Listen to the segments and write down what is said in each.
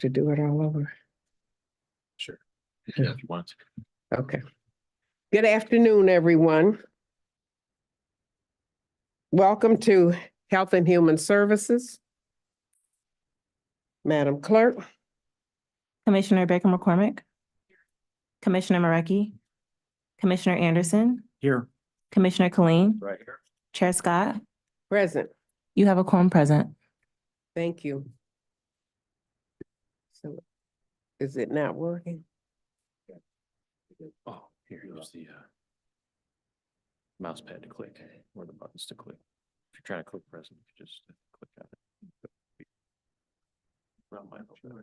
to do it all over? Sure. Yeah, if you want to. Okay. Good afternoon, everyone. Welcome to Health and Human Services. Madam Clerk, Commissioner Baker McCormick, Commissioner Marecki, Commissioner Anderson, Here. Commissioner Colleen, Right here. Chair Scott, present. you have a quorum present. Thank you. So is it not working? Oh, here, use the mouse pad to click or the buttons to click. If you're trying to click present, you just click on it. Around my phone.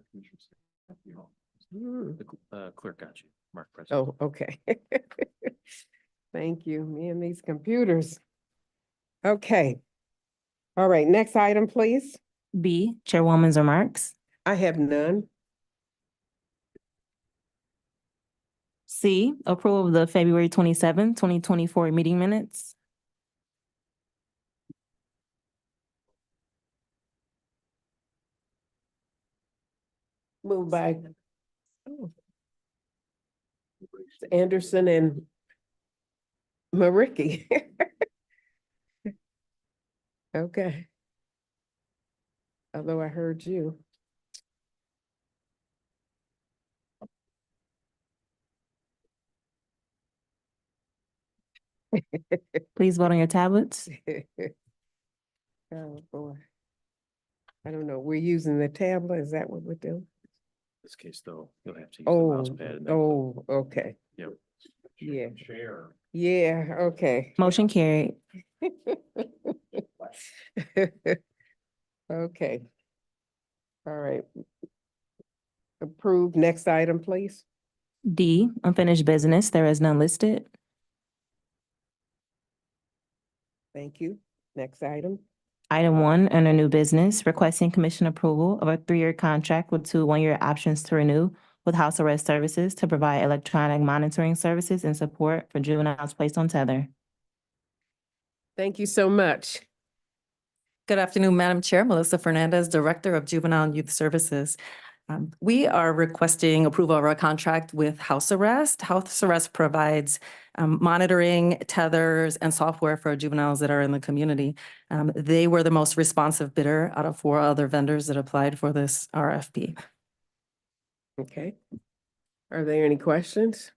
Hmm. The clerk got you. Mark present. Oh, okay. Thank you. Me and these computers. Okay. All right, next item, please. B, Chairwoman's remarks. I have none. C, approval of the February 27, 2024 meeting minutes. Moved by Anderson and Marecki. Okay. Although I heard you. Please vote on your tablets. Oh, boy. I don't know. We're using the tablet. Is that what we're doing? In this case, though, you'll have to use the mouse Oh, pad. And then oh, okay. Yep. Yeah. Share. Yeah, okay. Motion carried. Okay. All right. Approved. Next item, please. D, unfinished business. There is none listed. Thank you. Next item. Item 1, under new business, requesting commission approval of a 3-year contract with 2 one-year options to renew with House Arrest Services to provide electronic monitoring services and support for juveniles placed on tether. Thank you so much. Good afternoon, Madam Chair. Melissa Fernandez, Director of Juvenile and Youth Services. We are requesting approval of our contract with House Arrest. House Arrest provides monitoring, tethers, and software for juveniles that are in the community. They were the most responsive bidder out of 4 other vendors that applied for this RFP. Okay. Are there any questions?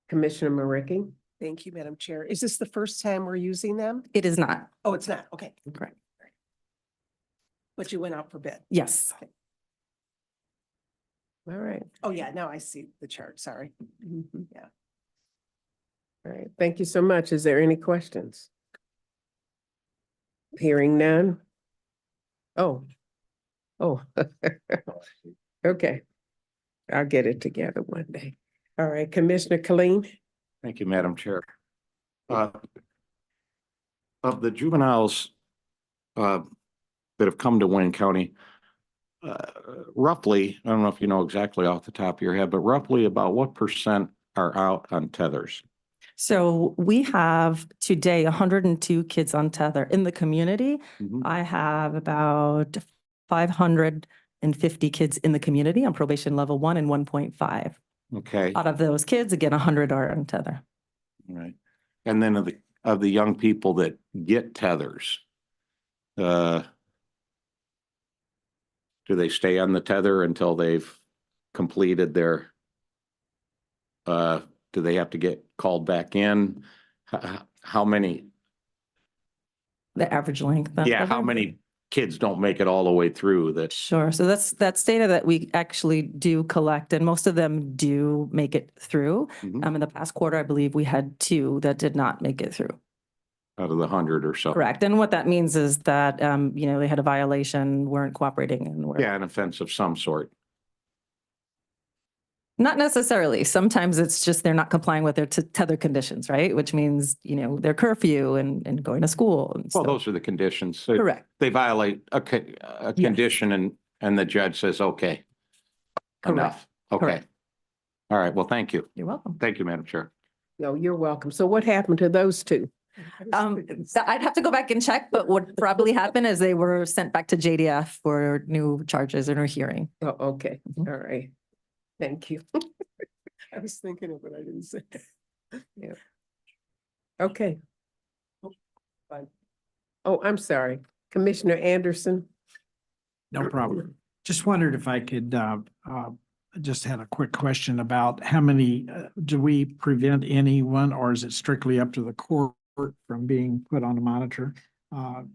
Commissioner Marecki? Thank you, Madam Chair. Is this the first time we're using them? It is not, Oh, it's not. Okay. correct. But you went out for bid. Yes. All right. Oh, yeah, now I see the chart. Sorry. Mhm. Yeah. All right. Thank you so much. Is there any questions? Hearing none? Oh. Oh. Okay. I'll get it together one day. All right, Commissioner Colleen? Thank you, Madam Chair. Of the juveniles that have come to Wayne County, roughly, I don't know if you know exactly off the top of your head, but roughly about what % are out on tethers? So we have today 102 kids on tether in the community. Mhm. I have about 550 kids in the community on probation level 1 and 1.5. Okay, all Out of those kids, again, 100 are on tether. right. And then of the young people that get tethers, do they stay on the tether until they've completed their, do they have to get called back in? How many? The average length. on Yeah, how tether. many kids don't make it all the way through that? Sure. So that's data that we actually do collect, and most of them do make it through. Mhm. In the past quarter, I believe we had 2 that did not make it through. Out of the 100 or so? Correct. And what that means is that, they had a violation, weren't cooperating, and were. Yeah, an offense of some sort. Not necessarily. Sometimes it's just they're not complying with their tether conditions, right? Which means, their curfew and going to school. And Well, so- those are the conditions. Correct. They violate a Yes. condition and the judge says, okay. Enough. Okay. Correct. All right. Well, thank you. You're welcome. Thank you, Madam Chair. No, you're welcome. So what happened to those two? I'd have to go back and check, but what probably happened is they were sent back to JDF for new charges and a hearing. Oh, okay, Mhm. all right. Thank you. I was thinking of what I didn't say. Okay. Fine. Oh, I'm sorry. Commissioner Anderson? No problem. Just wondered if I could, just had a quick question about how many, do we prevent anyone, or is it strictly up to the court from being put on a monitor? I'm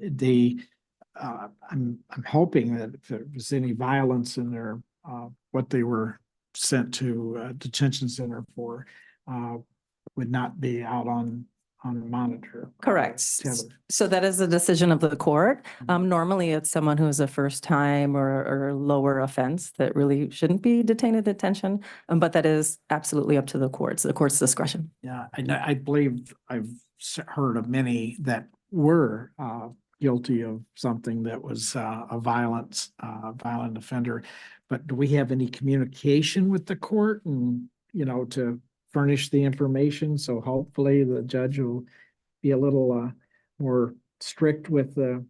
hoping that if there was any violence in their, what they were sent to a detention center for, would not be out on a monitor. Correct. Tether. So that is a decision of the court. Normally it's someone who is a first time or lower offense that really shouldn't be detained at detention. But that is absolutely up to the court's discretion. Yeah, I believe I've heard of many that were guilty of something that was a violent offender. But do we have any communication with the court and, to furnish the information? So hopefully the judge will be a little more strict with the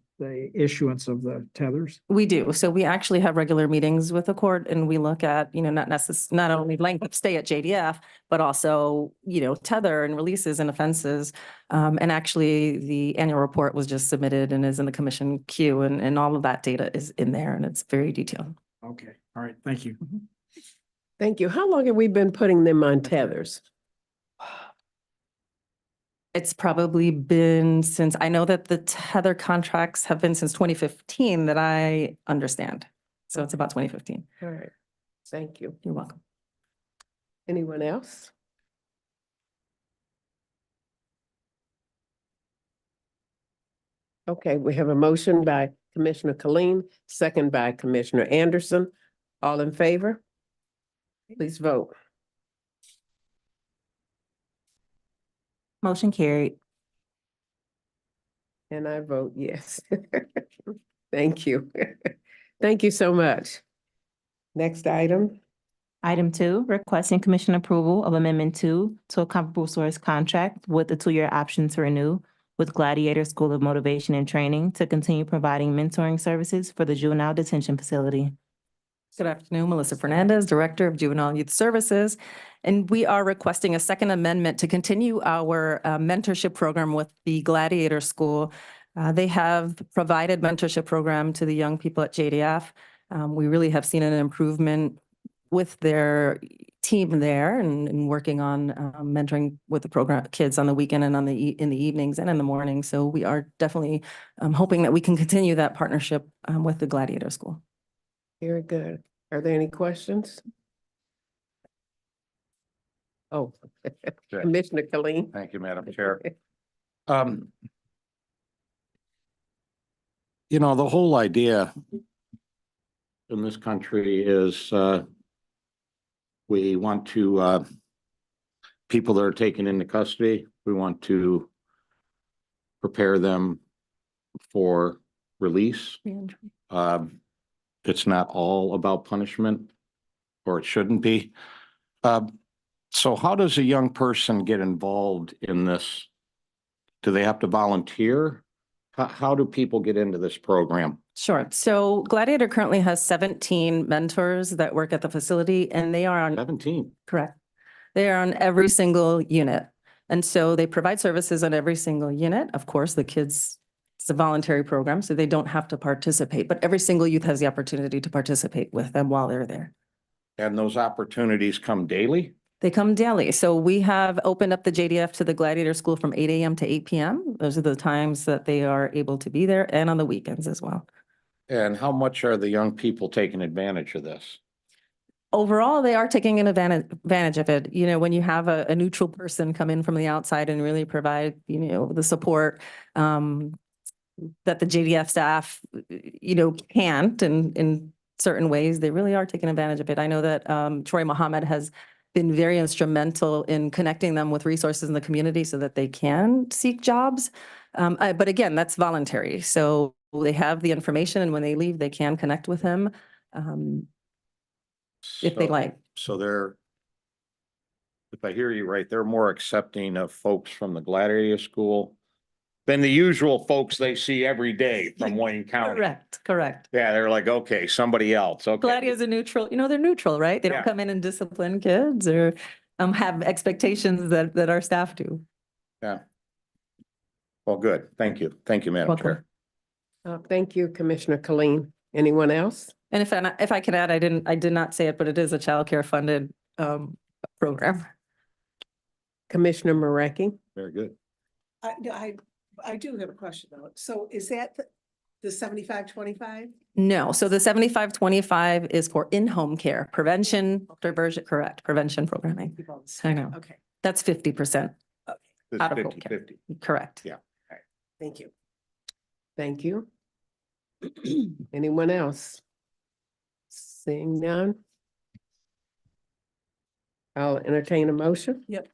issuance of the tethers. We do. So we actually have regular meetings with the court and we look at, not only length of stay at JDF, but also, tether and releases and offenses. And actually the annual report was just submitted and is in the commission queue and all of that data is in there and it's very detailed. Okay, all right, thank you. Thank you. How long have we been putting them on tethers? It's probably been since, I know that the tether contracts have been since 2015 that I understand. So it's about 2015. All right, thank you. You're welcome. Anyone else? Okay, we have a motion by Commissioner Colleen, second by Commissioner Anderson. All in favor? Please vote. Motion carried. And I vote yes. Thank you. Thank you so much. Next item. Item 2, requesting commission approval of Amendment 2 to a comparable source contract with a 2-year option to renew with Gladiator School of Motivation and Training to continue providing mentoring services for the juvenile detention facility. Good afternoon, Melissa Fernandez, Director of Juvenile Youth Services. And we are requesting a second amendment to continue our mentorship program with the Gladiator School. They have provided mentorship program to the young people at JDF. We really have seen an improvement with their team there and working on mentoring with the program kids on the weekend and in the evenings and in the morning. So we are definitely hoping that we can continue that partnership with the Gladiator School. Very good. Are there any questions? Oh, Commissioner Colleen. Thank you, Madam Chair. The whole idea in this country is we want to people that are taken into custody, we want to prepare them for release. It's not all about punishment, or it shouldn't be. So how does a young person get involved in this? Do they have to volunteer? How do people get into this program? Sure. So Gladiator currently has 17 mentors that work at the facility and they are on, 17. correct. They are on every single unit. And so they provide services on every single unit. Of course, the kids, it's a voluntary program, so they don't have to participate, but every single youth has the opportunity to participate with them while they're there. And those opportunities come daily? They come daily. So we have opened up the JDF to the Gladiator School from 8 a.m. to 8 p.m. Those are the times that they are able to be there and on the weekends as well. And how much are the young people taking advantage of this? Overall, they are taking an advantage of it. When you have a neutral person come in from the outside and really provide, the support that the JDF staff, can't in certain ways, they really are taking advantage of it. I know that Troy Muhammad has been very instrumental in connecting them with resources in the community so that they can seek jobs. But again, that's voluntary. So they have the information and when they leave, they can connect with him if they like. So they're, if I hear you right, they're more accepting of folks from the Gladiator School than the usual folks they see every day from Wayne County. Correct, correct. Yeah, they're like, okay, somebody else, okay. Gladia's a neutral, they're neutral, right? They Yeah. don't come in and discipline kids or have expectations that our staff do. Yeah. Well, good. Thank you. Thank you, Madam Welcome. Chair. Thank you, Commissioner Colleen. Anyone else? And if I can add, I did not say it, but it is a childcare funded program. Commissioner Marecki? Very good. I do have a question though. So is that the 75-25? No, so the 75-25 is for in-home care, prevention, diversion, correct, prevention programming. I know. Okay, That's 50%, It's Out of home 50-50. correct. Yeah. thank you. Thank you. Anyone else? Seeing none? I'll entertain a motion. Yep.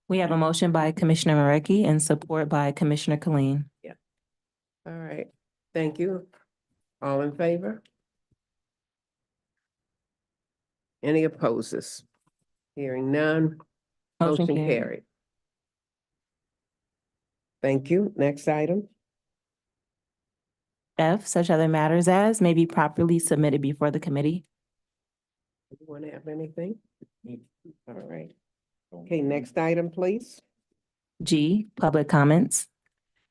We have a motion by Commissioner Marecki and support by Commissioner Colleen. All right, thank you. All in favor? Any opposes? Hearing none, motion carried. Thank you. Next item. F, such other matters as may be properly submitted before the committee. Anyone have anything? All right. Okay, next item, please. G, public comments.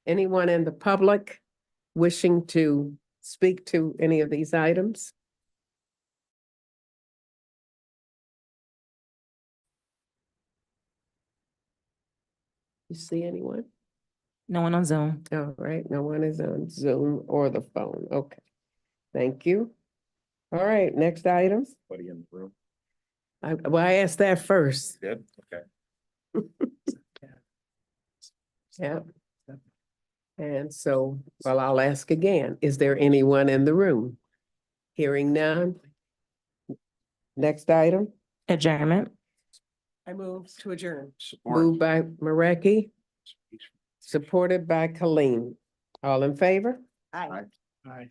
Anyone in the public wishing to speak to any of these items? You see anyone? No one on Zoom. All right, no one is on Zoom or the phone. Okay. Thank you. All right, next item. Anybody in the room? I asked that first. Did? Okay. Yeah. And so, well, I'll ask again. Is there anyone in the room? Hearing none. Next item, Adjournment. I move to adjourn. moved by Marecki, supported by Colleen. All in favor? Aye. Aye.